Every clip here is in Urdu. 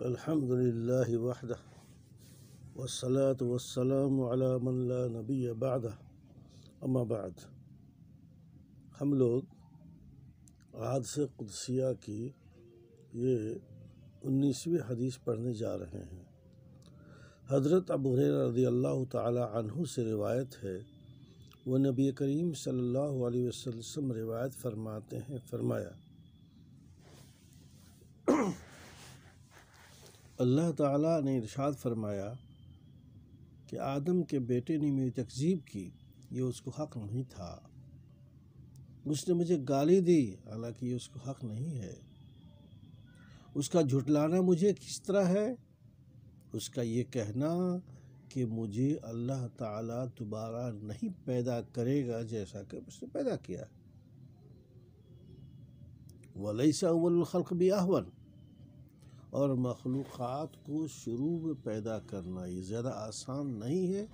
الحمد للہ وحدہ والصلاة والسلام علی من لا نبی بعدہ اما بعد۔ ہم لوگ حدیث قدسیہ کی یہ 19ویں حدیث پڑھنے جا رہے ہیں۔ حضرت ابو ہریرہ رضی اللہ تعالی عنہ سے روایت ہے، وہ نبی کریم صلی اللہ علیہ وسلم روایت فرماتے ہیں، فرمایا اللہ تعالیٰ نے ارشاد فرمایا کہ آدم کے بیٹے نے میری تکذیب کی، یہ اس کو حق نہیں تھا۔ اس نے مجھے گالی دی، حالانکہ یہ اس کو حق نہیں ہے۔ اس کا جھٹلانا مجھے کس طرح ہے؟ اس کا یہ کہنا کہ مجھے اللہ تعالیٰ دوبارہ نہیں پیدا کرے گا جیسا کہ اس نے پیدا کیا۔ وَلَيْسَ أَوَّلُ الْخَلْقِ بِأَهْوَنَ، اور مخلوقات کو شروع میں پیدا کرنا یہ زیادہ آسان نہیں ہے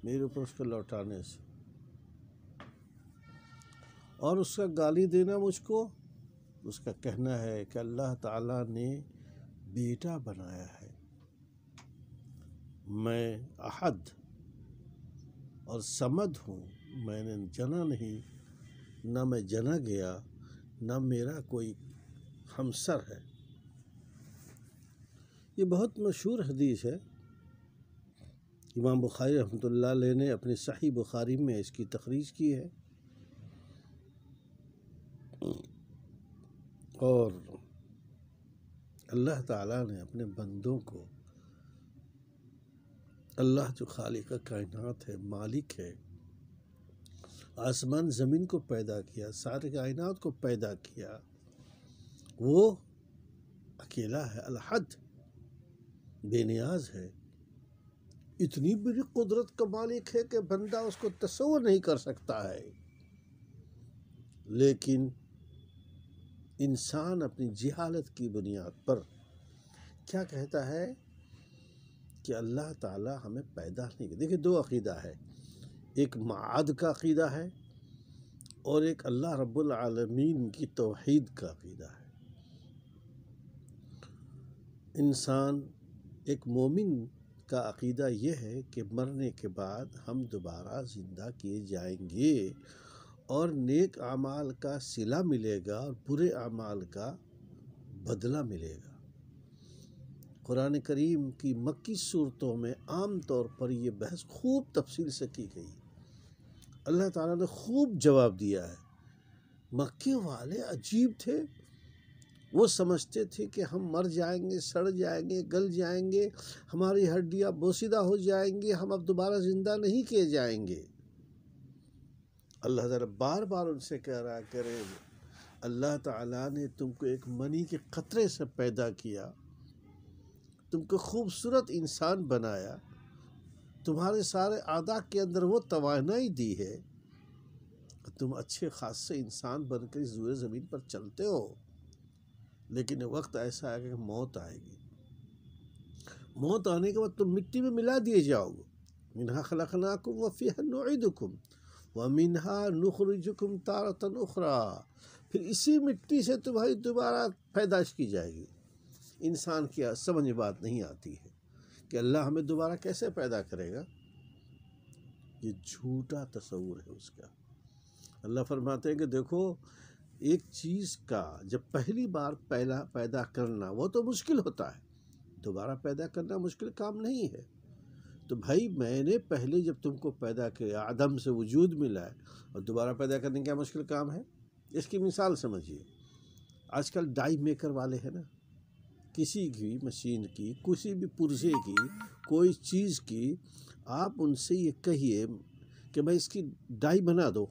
میرے اوپر اس کو لوٹانے سے۔ اور اس کا گالی دینا مجھ کو، اس کا کہنا ہے کہ اللہ تعالیٰ نے بیٹا بنایا ہے۔ میں احد اور صمد ہوں، میں نے جنا نہیں، نہ میں جنا گیا، نہ میرا کوئی ہمسر ہے۔ یہ بہت مشہور حدیث ہے۔ امام بخاری رحمۃ اللہ علیہ نے اپنی صحیح بخاری میں اس کی تخریج کی ہے، اور اللہ تعالیٰ نے اپنے بندوں کو، اللہ جو خالق کائنات ہے، مالک ہے، آسمان زمین کو پیدا کیا، سارے کائنات کو پیدا کیا، وہ اکیلا ہے، الحد، بے نیاز ہے۔ اتنی بڑی قدرت کا مالک ہے کہ بندہ اس کو تصور نہیں کر سکتا ہے، لیکن انسان اپنی جہالت کی بنیاد پر کیا کہتا ہے کہ اللہ تعالیٰ ہمیں پیدا نہیں کرتا۔ دیکھیں، دو عقیدہ ہے، ایک معاد کا عقیدہ ہے اور ایک اللہ رب العالمین کی توحید کا عقیدہ ہے۔ انسان ایک مومن کا عقیدہ یہ ہے کہ مرنے کے بعد ہم دوبارہ زندہ کیے جائیں گے اور نیک اعمال کا صلہ ملے گا اور برے اعمال کا بدلہ ملے گا۔ قرآن کریم کی مکی صورتوں میں عام طور پر یہ بحث خوب تفصیل سے کی گئی، اللہ تعالیٰ نے خوب جواب دیا ہے۔ مکے والے عجیب تھے، وہ سمجھتے تھے کہ ہم مر جائیں گے، سڑ جائیں گے، گل جائیں گے، ہماری ہڈیاں بوسیدہ ہو جائیں گی، ہم اب دوبارہ زندہ نہیں کیے جائیں گے۔ اللہ تعالیٰ بار بار ان سے کہہ رہا کرے، اللہ تعالیٰ نے تم کو ایک منی کے قطرے سے پیدا کیا، تم کو خوبصورت انسان بنایا، تمہارے سارے اعضاء کے اندر وہ توانائی دی ہے، تم اچھے خاصے انسان بن کر اس روئے زمین پر چلتے ہو، لیکن وقت ایسا آئے گا کہ موت آئے گی۔ موت آنے کے بعد تم مٹی میں ملا دیے جاؤ گے۔ منہا خلقناکم وفیہا نعیدکم ومنہا نخرجکم تارۃ اخری، پھر اسی مٹی سے تمہاری دوبارہ پیدائش کی جائے گی۔ انسان کی سمجھ بات نہیں آتی ہے کہ اللہ ہمیں دوبارہ کیسے پیدا کرے گا، یہ جھوٹا تصور ہے اس کا۔ اللہ فرماتے ہیں کہ دیکھو، ایک چیز کا جب پہلی بار پیدا کرنا وہ تو مشکل ہوتا ہے، دوبارہ پیدا کرنا مشکل کام نہیں ہے۔ تو بھائی، میں نے پہلے جب تم کو پیدا کیا، عدم سے وجود ملا ہے، اور دوبارہ پیدا کرنے کیا مشکل کام ہے؟ اس کی مثال سمجھیے۔ آج کل ڈائی میکر والے ہیں نا، کسی بھی مشین کی، کسی بھی پرزے کی، کوئی چیز کی، آپ ان سے یہ کہیے کہ بھائی اس کی ڈائی بنا دو۔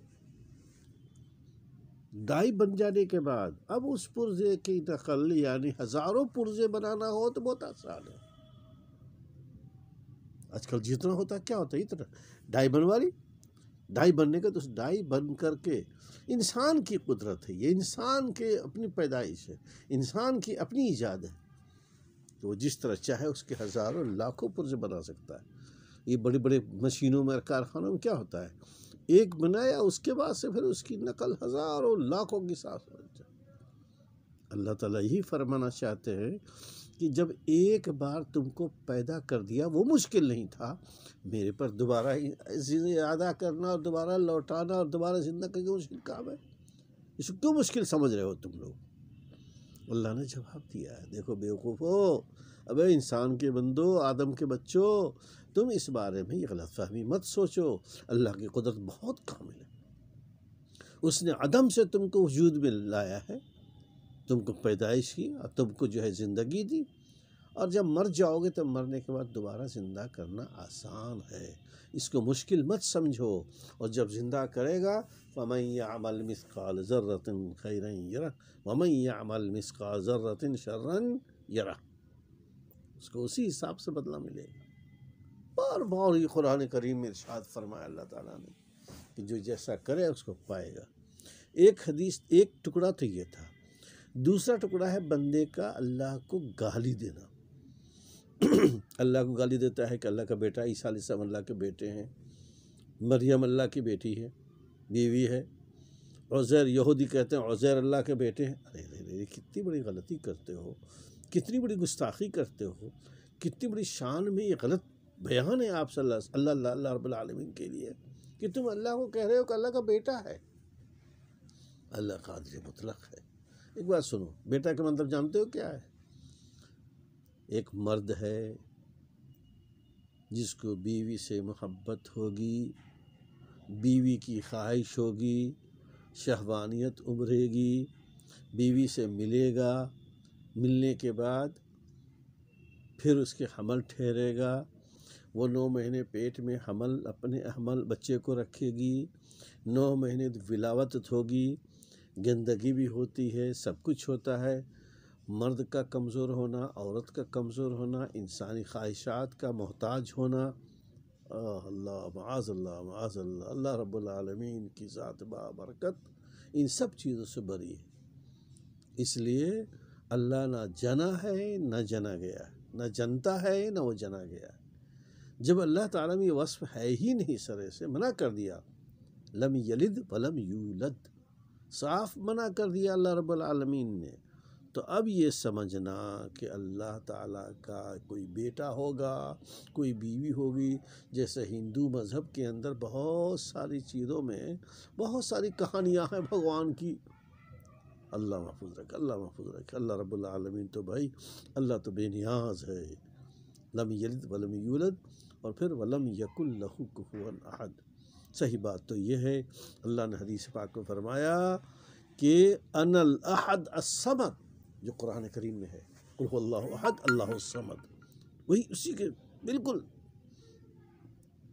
ڈائی بن جانے کے بعد اب اس پرزے کی نقل، یعنی ہزاروں پرزے بنانا ہو تو بہت آسان ہے۔ آج کل جتنا ہوتا ہے، کیا ہوتا ہے، اتنا ڈائی بنوا لی، ڈائی بننے کا، تو اس ڈائی بن کر کے انسان کی قدرت ہے، یہ انسان کے اپنی پیدائش ہے، انسان کی اپنی ایجاد ہے، تو وہ جس طرح چاہے اس کے ہزاروں لاکھوں پرزے بنا سکتا ہے۔ یہ بڑے بڑے مشینوں میں، کارخانوں میں کیا ہوتا ہے، ایک بنایا، اس کے بعد سے پھر اس کی نقل ہزاروں لاکھوں کے ساتھ ہو جائے۔ اللہ تعالیٰ یہی فرمانا چاہتے ہیں کہ جب ایک بار تم کو پیدا کر دیا وہ مشکل نہیں تھا، میرے پر دوبارہ ادا کرنا اور دوبارہ لوٹانا اور دوبارہ زندہ کرنا مشکل کام ہے، اس کو کیوں مشکل سمجھ رہے ہو تم لوگ؟ اللہ نے جواب دیا ہے، دیکھو بیوقوفو، ابے انسان کے بندو، آدم کے بچوں، تم اس بارے میں یہ غلط فہمی مت سوچو، اللہ کی قدرت بہت کامل ہے، اس نے عدم سے تم کو وجود میں لایا ہے، تم کو پیدائش کی اور تم کو جو ہے زندگی دی، اور جب مر جاؤ گے تو مرنے کے بعد دوبارہ زندہ کرنا آسان ہے، اس کو مشکل مت سمجھو، اور جب زندہ کرے گا فَمَن يَعْمَلْ مِثْقَالَ ذَرَّةٍ خَيْرًا يَرَهُ وَمَن يَعْمَلْ مِثْقَالَ ذَرَّةٍ شَرًّا يَرَهُ، اس کو اسی حساب سے بدلہ ملے گا۔ بار بار یہ قرآن کریم میں ارشاد فرمایا اللہ تعالیٰ نے کہ جو جیسا کرے اس کو پائے گا۔ ایک حدیث، ایک ٹکڑا تو یہ تھا، دوسرا ٹکڑا ہے بندے کا اللہ کو گالی دینا۔ اللہ کو گالی دیتا ہے کہ اللہ کا بیٹا، عیسیٰ علیہ السلام اللہ کے بیٹے ہیں، مریم اللہ کی بیٹی ہے، بیوی ہے، عزیر، یہودی کہتے ہیں عزیر اللہ کے بیٹے ہیں۔ ارے ارے کتنی بڑی غلطی کرتے ہو، کتنی بڑی گستاخی کرتے ہو، کتنی بڑی شان میں یہ غلط بیان ہے آپ صلی اللہ رب العالمین کے لیے کہ تم اللہ کو کہہ رہے ہو کہ اللہ کا بیٹا ہے۔ اللہ قادر مطلق ہے۔ ایک بات سنو، بیٹا کا مطلب جانتے ہو کیا ہے؟ ایک مرد ہے جس کو بیوی سے محبت ہوگی، بیوی کی خواہش ہوگی، شہوانیت ابھرے گی، بیوی سے ملے گا، ملنے کے بعد پھر اس کے حمل ٹھہرے گا، وہ 9 مہینے پیٹ میں حمل بچے کو رکھے گی، 9 مہینے ولادت ہوگی، گندگی بھی ہوتی ہے، سب کچھ ہوتا ہے، مرد کا کمزور ہونا، عورت کا کمزور ہونا، انسانی خواہشات کا محتاج ہونا، اللہ معاذ اللہ معاذ اللہ، اللہ رب العالمین کی ذات بابرکت ان سب چیزوں سے بری ہے۔ اس لیے اللہ نہ جنا ہے نہ جنا گیا، نہ جنتا ہے نہ وہ جنا گیا۔ جب اللہ تعالیٰ میں یہ وصف ہے ہی نہیں، سرے سے منع کر دیا، لم یلد ولم یولد، صاف منع کر دیا اللہ رب العالمین نے، تو اب یہ سمجھنا کہ اللہ تعالیٰ کا کوئی بیٹا ہوگا، کوئی بیوی ہوگی، جیسے ہندو مذہب کے اندر بہت ساری چیزوں میں بہت ساری کہانیاں ہیں بھگوان کی۔ اللہ محفوظ رکھے، اللہ محفوظ رکھے، اللہ رب العالمین تو بھائی اللہ تو بے نیاز ہے۔ لم یلد ولم یولد، اور پھر ولم یکن لہ کفوا احد۔ صحیح بات تو یہ ہے، اللہ نے حدیث پاک میں فرمایا کہ انا الاحد الصمد، جو قرآن کریم میں ہے، قل هو اللہ احد اللہ الصمد، وہی اسی کے بالکل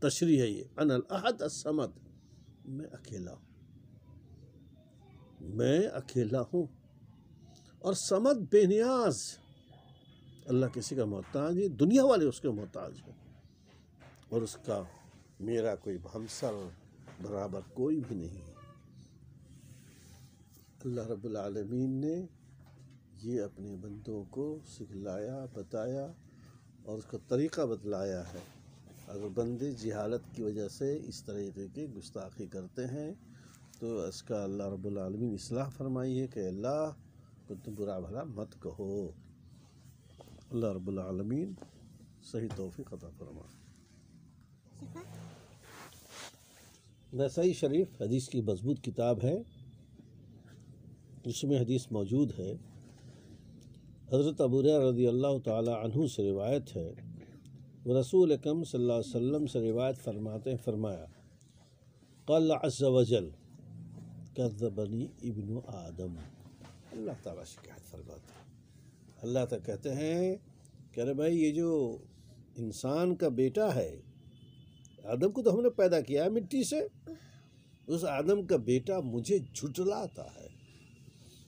تشریح ہے یہ، انا الاحد الصمد، میں اکیلا ہوں، میں اکیلا ہوں، اور صمد بے نیاز، اللہ کسی کا محتاج ہے، دنیا والے اس کے محتاج ہیں، اور اس کا میرا کوئی ہمسر برابر کوئی بھی نہیں ہے۔ اللہ رب العالمین نے یہ اپنے بندوں کو سکھلایا، بتایا، اور اس کا طریقہ بتلایا ہے۔ اگر بندے جہالت کی وجہ سے اس طریقے کی گستاخی کرتے ہیں تو اس کا اللہ رب العالمین اصلاح فرمائی ہے کہ اللہ کو تم برا بھلا مت کہو۔ اللہ رب العالمین صحیح توفیق عطا فرمائے۔ نسائی شریف حدیث کی مضبوط کتاب ہے، اس میں حدیث موجود ہے، حضرت ابو ہریرہ رضی اللہ تعالی عنہ سے روایت ہے، رسول اکرم صلی اللہ علیہ وسلم سے روایت فرماتے ہیں، فرمایا قال عز وجل کذبنی ابن آدم، اللہ تعالیٰ شکایت فرماتے ہیں، اللہ تعالیٰ کہتے ہیں کہ ارے بھائی یہ جو انسان کا بیٹا ہے، آدم کو تو ہم نے پیدا کیا ہے مٹی سے، اس آدم کا بیٹا مجھے جھٹلاتا ہے،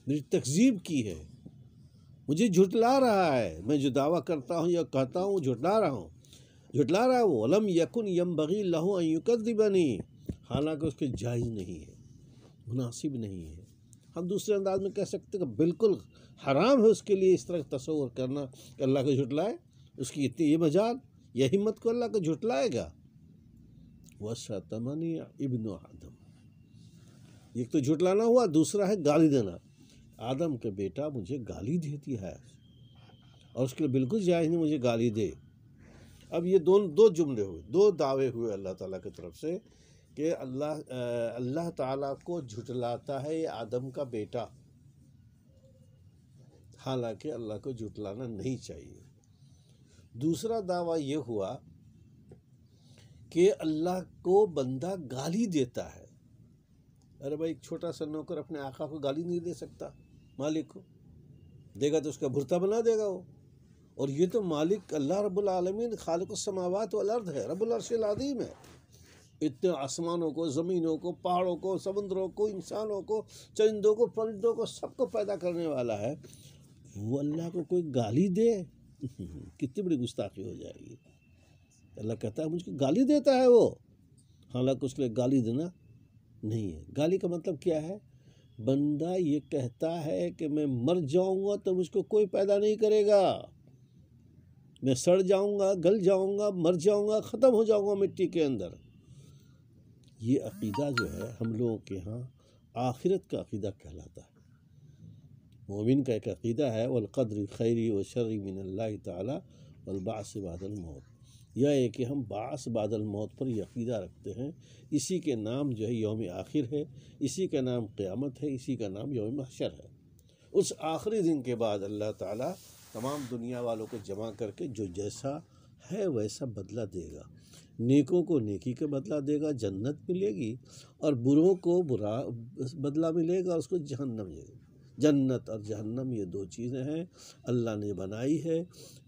میری تکذیب کی ہے، مجھے جھٹلا رہا ہے، میں جو دعویٰ کرتا ہوں یا کہتا ہوں جھٹلا رہا ہوں، جھٹلا رہا ہے وہ، ولم یکن ینبغی لہ ان یکذبنی، حالانکہ اس کے جائز نہیں ہے، مناسب نہیں ہے۔ ہم دوسرے انداز میں کہہ سکتے ہیں کہ بالکل حرام ہے اس کے لیے اس طرح تصور کرنا کہ اللہ کو جھٹلائے، اس کی اتنی یہ مجال، یہ ہمت کو اللہ کو جھٹلائے گا۔ وَشَتَمَنِي ابن آدم، ایک تو جھٹلانا ہوا، دوسرا ہے گالی دینا۔ آدم کا بیٹا مجھے گالی دیتی ہے اور اس کے لیے بالکل جائز نہیں مجھے گالی دے۔ اب یہ دو جملے ہوئے، دو دعوے ہوئے اللہ تعالیٰ کی طرف سے کہ اللہ تعالیٰ کو جھٹلاتا ہے یہ آدم کا بیٹا، حالانکہ اللہ کو جھٹلانا نہیں چاہیے۔ دوسرا دعویٰ یہ ہوا کہ اللہ کو بندہ گالی دیتا ہے۔ ارے بھائی، ایک چھوٹا سا نوکر اپنے آقا کو گالی نہیں دے سکتا، مالک کو دے گا تو اس کا بھرتا بنا دے گا وہ۔ اور یہ تو مالک اللہ رب العالمین خالق السماوات والارض ہے، رب العرش العظیم ہے۔ اتنے آسمانوں کو، زمینوں کو، پہاڑوں کو، سمندروں کو، انسانوں کو، چرندوں کو، پرندوں کو، سب کو پیدا کرنے والا ہے۔ وہ اللہ کو کوئی گالی دے، کتنی بڑی گستاخی ہو جائے گی۔ اللہ کہتا ہے مجھ کو گالی دیتا ہے وہ، حالانکہ اس کے لیے گالی دینا نہیں ہے۔ گالی کا مطلب کیا ہے؟ بندہ یہ کہتا ہے کہ میں مر جاؤں گا تو مجھ کو کوئی پیدا نہیں کرے گا، میں سڑ جاؤں گا، گل جاؤں گا، مر جاؤں گا، ختم ہو جاؤں گا مٹی کے اندر۔ یہ عقیدہ جو ہے ہم لوگوں کے ہاں آخرت کا عقیدہ کہلاتا ہے۔ مومن کا ایک عقیدہ ہے والقدر خیری و شری من اللہ تعالی والبعث بعد الموت، یہ ہے کہ ہم بعث بعد الموت پر یہ عقیدہ رکھتے ہیں۔ اسی کے نام جو ہے یوم آخر ہے، اسی کا نام قیامت ہے، اسی کا نام یوم محشر ہے۔ اس آخری دن کے بعد اللہ تعالیٰ تمام دنیا والوں کو جمع کر کے جو جیسا ہے ویسا بدلہ دے گا۔ نیکوں کو نیکی کا بدلہ دے گا، جنت ملے گی، اور بروں کو برا بدلہ ملے گا، اس کو جہنم ملے گا۔ جنت اور جہنم یہ دو چیزیں ہیں اللہ نے بنائی ہے،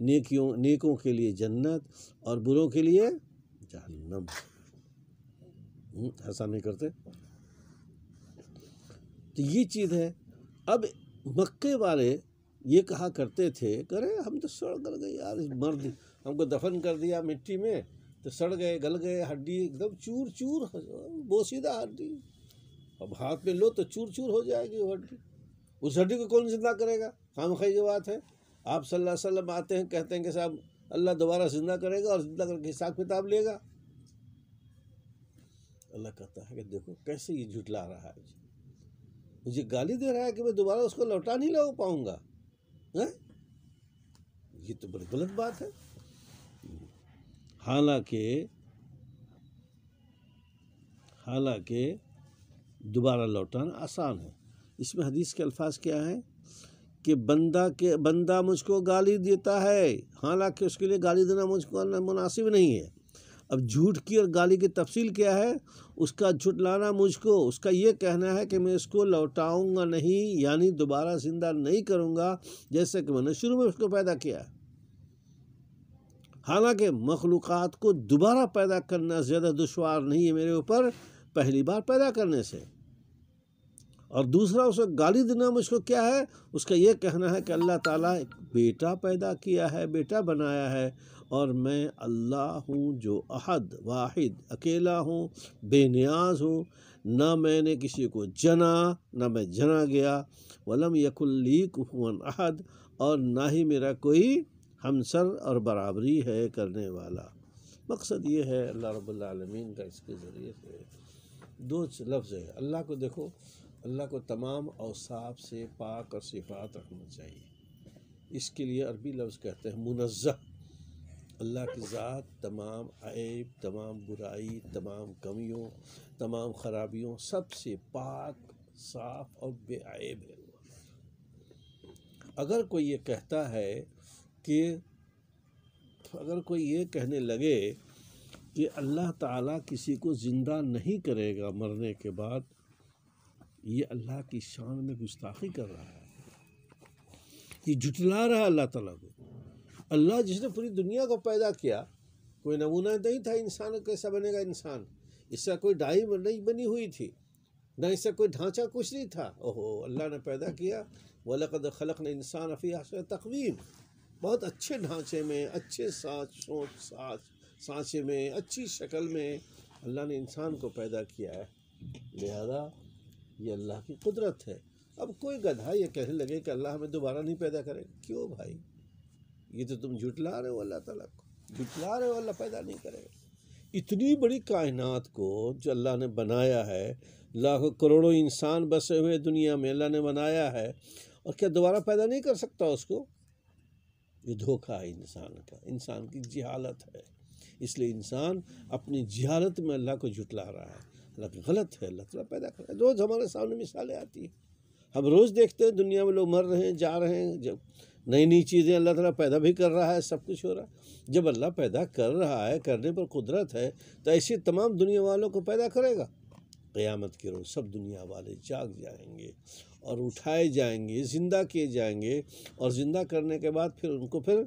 نیکوں کے لیے جنت اور بروں کے لیے جہنم۔ ایسا نہیں کرتے؟ تو یہ چیز ہے۔ اب مکے والے یہ کہا کرتے تھے کہ ارے ہم تو سڑ گل گئے یار، مرد ہم کو دفن کر دیا مٹی میں تو سڑ گئے، گل گئے، ہڈی ایک دم چور چور، بوسیدہ ہڈی، اب ہاتھ میں لو تو چور چور ہو جائے گی وہ ہڈی۔ اس ہڈی کو کون زندہ کرے گا؟ خامخواہ کی بات ہے۔ آپ صلی اللہ علیہ وسلم آتے ہیں، کہتے ہیں کہ صاحب اللہ دوبارہ زندہ کرے گا اور زندہ کر کے حساب کتاب لے گا۔ اللہ کہتا ہے کہ دیکھو کیسے یہ جھٹلا رہا ہے، مجھے گالی دے رہا ہے کہ میں دوبارہ اس کو لوٹا نہیں لا پاؤں گا۔ یہ تو بڑی غلط بات ہے۔ حالانکہ دوبارہ لوٹانا آسان ہے۔ اس میں حدیث کے الفاظ کیا ہیں کہ بندہ مجھ کو گالی دیتا ہے، حالانکہ اس کے لیے گالی دینا مجھ کو مناسب نہیں ہے۔ اب جھوٹ کی اور گالی کی تفصیل کیا ہے؟ اس کا جھٹلانا مجھ کو، اس کا یہ کہنا ہے کہ میں اس کو لوٹاؤں گا نہیں، یعنی دوبارہ زندہ نہیں کروں گا جیسے کہ میں نے شروع میں اس کو پیدا کیا ہے۔ حالانکہ مخلوقات کو دوبارہ پیدا کرنا زیادہ دشوار نہیں ہے میرے اوپر پہلی بار پیدا کرنے سے۔ اور دوسرا اس کو گالی دینا مجھ کو کیا ہے؟ اس کا یہ کہنا ہے کہ اللہ تعالیٰ ایک بیٹا پیدا کیا ہے، بیٹا بنایا ہے، اور میں اللہ ہوں جو احد واحد اکیلا ہوں، بے نیاز ہوں، نہ میں نے کسی کو جنا نہ میں جنا گیا، ولم یکن لی کفوا احد، اور نہ ہی میرا کوئی ہمسر اور برابری ہے کرنے والا۔ مقصد یہ ہے اللہ رب العالمین کا اس کے ذریعے سے دو لفظ ہے۔ اللہ کو دیکھو، اللہ کو تمام اوصاف سے پاک اور صفات رکھنا چاہیے۔ اس کے لیے عربی لفظ کہتے ہیں منزہ۔ اللہ کی ذات تمام عیب، تمام برائی، تمام کمیوں، تمام خرابیوں سب سے پاک، صاف اور بے عیب ہے۔ اگر کوئی یہ کہتا ہے کہ اگر کوئی یہ کہنے لگے کہ اللہ تعالیٰ کسی کو زندہ نہیں کرے گا مرنے کے بعد، یہ اللہ کی شان میں گستاخی کر رہا ہے، یہ جھٹلا رہا ہے اللہ تعالیٰ کو۔ اللہ جس نے پوری دنیا کو پیدا کیا، کوئی نمونہ نہیں تھا انسان کیسا بنے گا انسان، اس سے کوئی ڈھائی نہیں بنی ہوئی تھی، نہ اس سے کوئی ڈھانچہ کچھ نہیں تھا۔ اللہ نے پیدا کیا، وَلَقَدْ خَلَقْنَا الْإِنسَانَ فِي أَحْسَنِ تَقْوِيمٍ، بہت اچھے ڈھانچے میں، اچھے سانچے میں، اچھی شکل میں اللہ نے انسان کو پیدا کیا ہے، لہذا یہ اللہ کی قدرت ہے۔ اب کوئی گدھا یہ کہنے لگے کہ اللہ ہمیں دوبارہ نہیں پیدا کرے گا، کیوں بھائی؟ یہ تو تم جھٹلا رہے ہو اللہ تعالیٰ کو، جھٹلا رہے ہو اللہ پیدا نہیں کرے گا۔ اتنی بڑی کائنات کو جو اللہ نے بنایا ہے، لاکھوں کروڑوں انسان بسے ہوئے دنیا میں اللہ نے بنایا ہے، اور کیا دوبارہ پیدا نہیں کر سکتا اس کو؟ یہ دھوکہ ہے انسان کا، انسان کی جہالت ہے۔ اس لیے انسان اپنی جہالت میں اللہ کو جھٹلا رہا ہے، حالانکہ غلط ہے۔ اللہ تعالیٰ پیدا کر رہا ہے، روز ہمارے سامنے مثالیں آتی ہیں، ہم روز دیکھتے ہیں دنیا میں لوگ مر رہے ہیں، جا رہے ہیں، جب نئی نئی چیزیں اللہ تعالیٰ پیدا بھی کر رہا ہے، سب کچھ ہو رہا ہے۔ جب اللہ پیدا کر رہا ہے، کرنے پر قدرت ہے، تو ایسی تمام دنیا والوں کو پیدا کرے گا۔ قیامت کے روز سب دنیا والے جاگ جائیں گے اور اٹھائے جائیں گے، زندہ کیے جائیں گے، اور زندہ کرنے کے بعد پھر ان کو پھر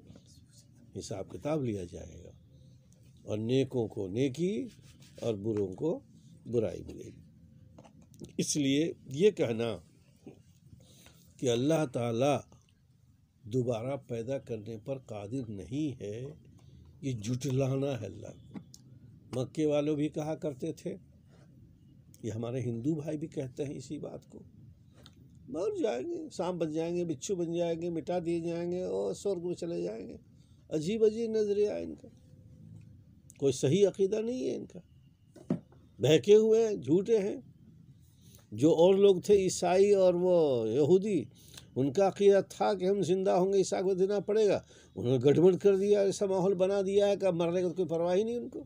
حساب کتاب لیا جائے گا، اور نیکوں کو نیکی اور بروں کو برائی ملے گی۔ اس لیے یہ کہنا کہ اللہ تعالیٰ دوبارہ پیدا کرنے پر قادر نہیں ہے، یہ جھٹلانا ہے اللہ کو۔ مکے والوں بھی کہا کرتے تھے، یہ ہمارے ہندو بھائی بھی کہتے ہیں اسی بات کو، مر جائیں گے، سانپ بن جائیں گے، بچھو بن جائیں گے، مٹا دیے جائیں گے اور سورگ میں چلے جائیں گے۔ عجیب عجیب نظریہ ہے ان کا، کوئی صحیح عقیدہ نہیں ہے ان کا، بہکے ہوئے ہیں، جھوٹے ہیں۔ جو اور لوگ تھے عیسائی اور وہ یہودی، ان کا عقیدہ تھا کہ ہم زندہ ہوں گے، عیسیٰ کو دینا پڑے گا، انہوں نے گڑبڑ کر دیا، ایسا ماحول بنا دیا ہے کہ اب مرنے کا کوئی پرواہ ہی نہیں ان کو۔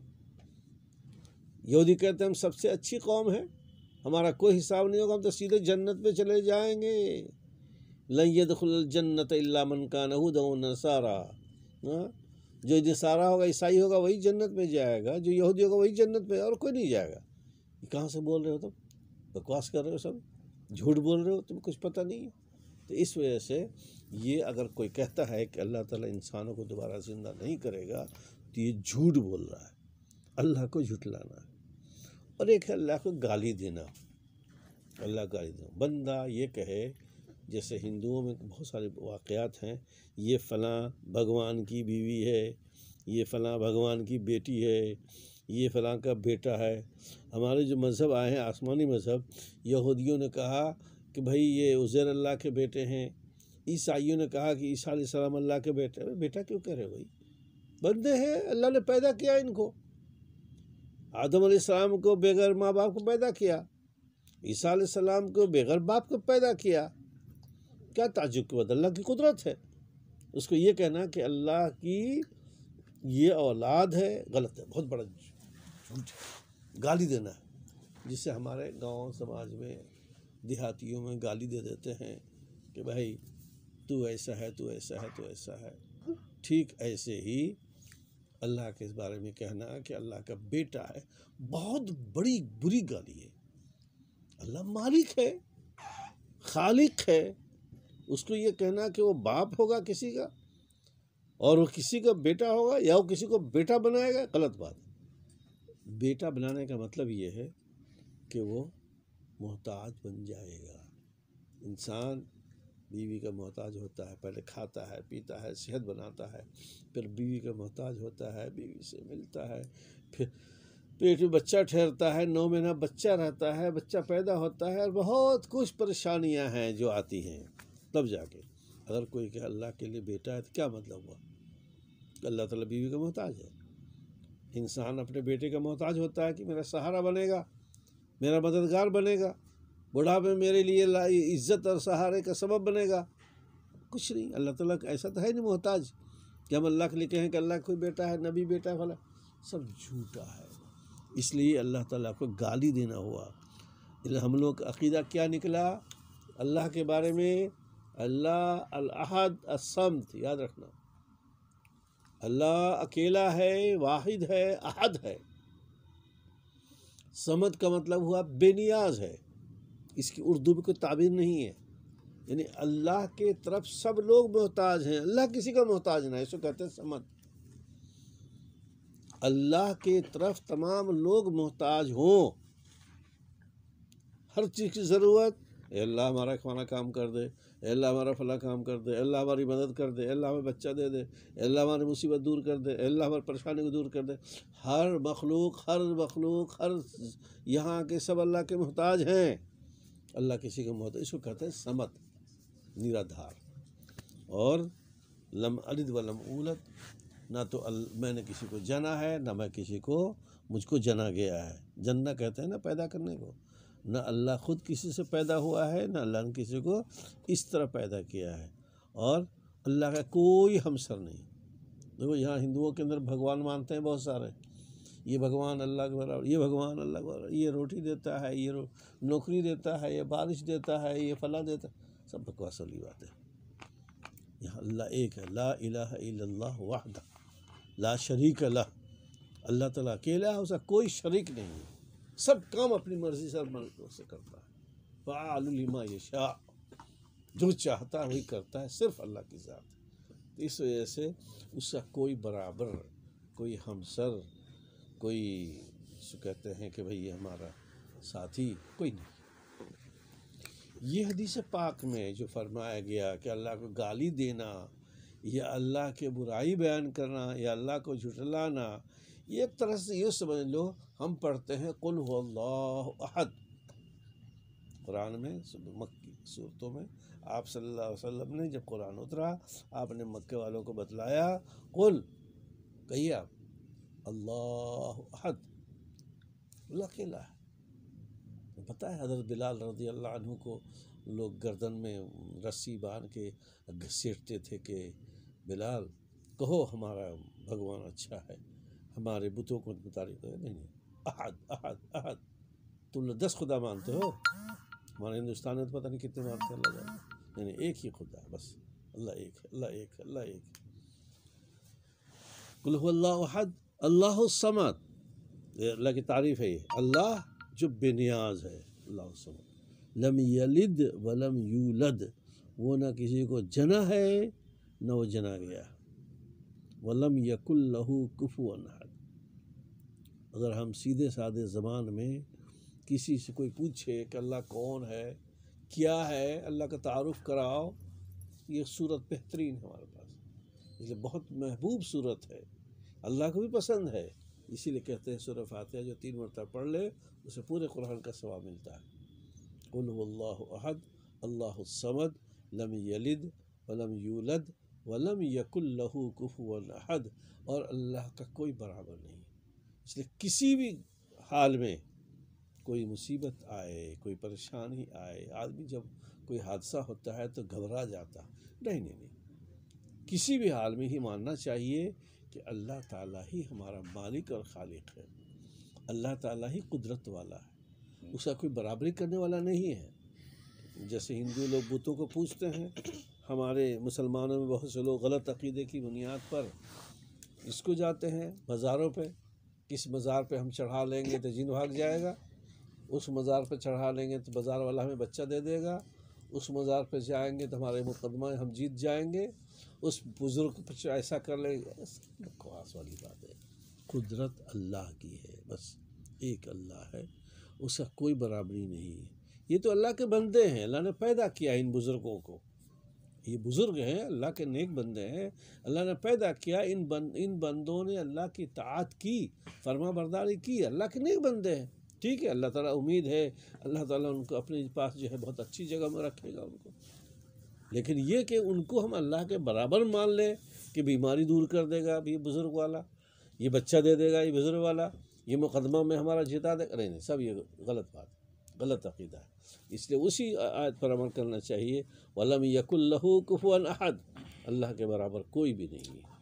یہودی کہتے ہیں ہم سب سے اچھی قوم ہے، ہمارا کوئی حساب نہیں ہوگا، ہم تو سیدھے جنت میں چلے جائیں گے۔ لن يدخل الجنت الا من كان هودا ونصارى، جو نصارہ ہوگا، عیسائی ہوگا، وہی جنت میں جائے گا، جو یہودی ہوگا وہی جنت میں، اور کوئی نہیں جائے گا۔ یہ کہاں سے بول رہے ہو تم؟ بکواس کر رہے ہو، سب جھوٹ بول رہے ہو، تمہیں کچھ پتہ نہیں ہے۔ تو اس وجہ سے یہ اگر کوئی کہتا ہے کہ اللہ تعالیٰ انسانوں کو دوبارہ زندہ نہیں کرے گا، تو یہ جھوٹ بول رہا ہے، اللہ کو جھٹلانا ہے۔ اور ایک ہے اللہ کو گالی دینا، اللہ گالی دینا۔ بندہ یہ کہے، جیسے ہندوؤں میں بہت سارے واقعات ہیں، یہ فلاں بھگوان کی بیوی ہے، یہ فلاں بھگوان کی بیٹی ہے، یہ فلاں کا بیٹا ہے۔ ہمارے جو مذہب آئے ہیں، آسمانی مذہب، یہودیوں نے کہا کہ بھائی یہ عزیر اللہ کے بیٹے ہیں، عیسائیوں نے کہا کہ عیسیٰ علیہ السلام اللہ کے بیٹے ہیں۔ بیٹا کیوں کہہ رہے بھائی؟ بندے ہیں، اللہ نے پیدا کیا ان کو، آدم علیہ السلام کو بغیر ماں باپ کو پیدا کیا، عیسیٰ علیہ السلام کو بغیر باپ کو پیدا کیا۔ کیا تعجب کی بات، اللہ کی قدرت ہے۔ اس کو یہ کہنا کہ اللہ کی یہ اولاد ہے، غلط ہے، بہت بڑا جھوٹ ہے۔ گالی دینا ہے، جس سے ہمارے گاؤں سماج میں، دیہاتیوں میں گالی دے دیتے ہیں کہ بھائی تو ایسا ہے، تو ایسا ہے، تو ایسا ہے۔ ٹھیک ایسے ہی اللہ کے اس بارے میں کہنا کہ اللہ کا بیٹا ہے، بہت بڑی بری گالی ہے۔ اللہ مالک ہے، خالق ہے، اس کو یہ کہنا کہ وہ باپ ہوگا کسی کا اور وہ کسی کا بیٹا ہوگا، یا وہ کسی کو بیٹا بنائے گا، غلط بات ہے۔ بیٹا بنانے کا مطلب یہ ہے کہ وہ محتاج بن جائے گا۔ انسان بیوی کا محتاج ہوتا ہے، پہلے کھاتا ہے، پیتا ہے، صحت بناتا ہے، پھر بیوی کا محتاج ہوتا ہے، بیوی سے ملتا ہے، پھر پیٹ میں بچہ ٹھہرتا ہے، 9 مہینہ بچہ رہتا ہے، بچہ پیدا ہوتا ہے، اور بہت کچھ پریشانیاں ہیں جو آتی ہیں، تب جا کے اگر کوئی کہ اللہ کے لیے بیٹا ہے تو کیا مطلب ہوا؟ اللہ تعالیٰ بیوی کا محتاج ہے۔ انسان اپنے بیٹے کا محتاج ہوتا ہے کہ میرا سہارا بنے گا، میرا مددگار بنے گا، بڑھاپے میں میرے لیے عزت اور سہارے کا سبب بنے گا۔ کچھ نہیں، اللہ تعالیٰ کا ایسا تو ہے نہیں محتاج کہ ہم اللہ کے لیے کہیں کہ اللہ کوئی بیٹا ہے، نبی بیٹا ہے، فلاں، سب جھوٹا ہے۔ اس لیے اللہ تعالیٰ کو گالی دینا ہوا۔ ہم لوگ کا عقیدہ کیا نکلا اللہ کے بارے میں؟ اللہ الاحد الصمد، یاد رکھنا، اللہ اکیلا ہے، واحد ہے، احد ہے۔ صمد کا مطلب ہوا بے نیاز ہے، اس کی اردو میں کوئی تعبیر نہیں ہے، یعنی اللہ کے طرف سب لوگ محتاج ہیں، اللہ کسی کا محتاج نہ ہے، اس کو کہتے ہیں صمد۔ اللہ کے طرف تمام لوگ محتاج ہوں، ہر چیز کی ضرورت، اے اللہ ہمارا کھانا کام کر دے، اے اللہ ہمارا فلاں کام کر دے، اے اللہ ہماری مدد کر دے، اے اللہ ہمیں بچہ دے دے، اے اللہ ہماری مصیبت دور کر دے، اے اللہ ہماری پریشانی کو دور کر دے۔ ہر مخلوق ہر یہاں کے سب اللہ کے محتاج ہیں، اللہ کسی کا محتاج، اس کو کہتے ہیں صمد، نرادھار۔ اور لم الد ولم اولد، نہ تو میں نے کسی کو جنا ہے، نہ میں کسی کو مجھ کو جنا گیا ہے۔ جننا کہتے ہیں نا پیدا کرنے کو، نہ اللہ خود کسی سے پیدا ہوا ہے، نہ اللہ نے کسی کو اس طرح پیدا کیا ہے، اور اللہ کا کوئی ہمسر نہیں۔ دیکھو یہاں ہندوؤں کے اندر بھگوان مانتے ہیں بہت سارے، یہ بھگوان اللہ کے برابر، یہ بھگوان اللہ کے برابر، یہ روٹی دیتا ہے، یہ نوکری دیتا ہے، یہ بارش دیتا ہے، یہ فلاں دیتا ہے، سب بکواس والی بات ہے۔ یہاں اللہ ایک ہے، لا الہ الا اللہ وحدہ لا شریک لہ، اللہ تعالیٰ اکیلا ہے، اس کا کوئی شریک نہیں ہے، سب کام اپنی مرضی سے کرتا ہے، فعال لما یشاء، جو چاہتا ہے وہی کرتا ہے، صرف اللہ کی ذات ہے۔ تو اس وجہ سے اس کا کوئی برابر، کوئی ہمسر، کوئی کہتے ہیں کہ بھئی یہ ہمارا ساتھی، کوئی نہیں۔ یہ حدیث پاک میں جو فرمایا گیا کہ اللہ کو گالی دینا یا اللہ کے برائی بیان کرنا یا اللہ کو جھٹلانا، یہ ایک طرح سے یہ سمجھ لو ہم پڑھتے ہیں قل هو اللہ احد قرآن میں، مکی صورتوں میں آپ صلی اللہ علیہ وسلم نے جب قرآن اترا، آپ نے مکے والوں کو بتلایا، قل کہیے آپ اللہ احد، اللہ اکیلا ہے۔ پتہ ہے حضرت بلال رضی اللہ عنہ کو لوگ گردن میں رسی باندھ کے گھسیٹتے تھے کہ بلال کہو ہمارا بھگوان اچھا ہے، ہمارے بتوں کو تعریف کرے۔ نہیں، احد احد احد، تم لوگ 10 خدا مانتے ہو، ہمارے ہندوستان میں تو پتہ نہیں کتنے مانتے ہیں، اللہ جانے۔ نہیں، ایک ہی خدا ہے بس، اللہ ایک ہے، اللہ ایک ہے، اللہ ایک ہے۔ قل هو اللہ احد اللہ الصمد، یہ اللہ کی تعریف ہے، یہ اللہ جو بے نیاز ہے، اللہ الصمد، لم یلد ولم یولد، وہ نہ کسی کو جنا ہے نہ وہ جنا گیا، ولم یکن لہ کفوا احد۔ اگر ہم سیدھے سادے زبان میں کسی سے کوئی پوچھے کہ اللہ کون ہے، کیا ہے، اللہ کا تعارف کراؤ، یہ صورت بہترین ہے ہمارے پاس، اس لیے بہت محبوب صورت ہے، اللہ کو بھی پسند ہے، اسی لیے کہتے ہیں سورہ فاتحہ جو 3 مرتبہ پڑھ لے اسے پورے قرآن کا ثواب ملتا ہے۔ قل هو اللہ احد اللہ الصمد لم یلد ولم یولد ولم یکن لہ کفوا احد، اور اللہ کا کوئی برابر نہیں۔ اس لیے کسی بھی حال میں کوئی مصیبت آئے، کوئی پریشانی آئے، آدمی جب کوئی حادثہ ہوتا ہے تو گھبرا جاتا، نہیں، کسی بھی حال میں ہی ماننا چاہیے کہ اللہ تعالیٰ ہی ہمارا مالک اور خالق ہے، اللہ تعالیٰ ہی قدرت والا ہے، اس کا کوئی برابری کرنے والا نہیں ہے۔ جیسے ہندو لوگ بتوں کو پوجتے ہیں، ہمارے مسلمانوں میں بہت سے لوگ غلط عقیدے کی بنیاد پر اس کو جاتے ہیں مزاروں پہ، کس مزار پہ ہم چڑھا لیں گے تو جن بھاگ جائے گا، اس مزار پہ چڑھا لیں گے تو بازار والا ہمیں بچہ دے دے گا، اس مزار پہ جائیں گے تو ہمارے مقدمہ ہم جیت جائیں گے، اس بزرگ پہ ایسا کر لیں گے، بکواس والی بات ہے۔ قدرت اللہ کی ہے، بس ایک اللہ ہے، اس کا کوئی برابری نہیں ہے۔ یہ تو اللہ کے بندے ہیں، اللہ نے پیدا کیا ان بزرگوں کو، یہ بزرگ ہیں، اللہ کے نیک بندے ہیں، اللہ نے پیدا کیا، ان بندوں نے اللہ کی اطاعت کی، فرما برداری کی، اللہ کے نیک بندے ہیں، ٹھیک ہے۔ اللہ تعالیٰ امید ہے اللہ تعالیٰ ان کو اپنے پاس جو ہے بہت اچھی جگہ میں رکھے گا ان کو، لیکن یہ کہ ان کو ہم اللہ کے برابر مان لیں کہ بیماری دور کر دے گا یہ بزرگ والا، یہ بچہ دے دے گا یہ بزرگ والا، یہ مقدمہ میں ہمارا جتا دے گا، نہیں، سب یہ غلط بات ہے، غلط عقیدہ ہے۔ اس لیے اسی آیت پر عمل کرنا چاہیے، وَلَمْ يَكُنْ لَهُ كُفُوًا أَحَدٌ، اللہ کے برابر کوئی بھی نہیں ہے۔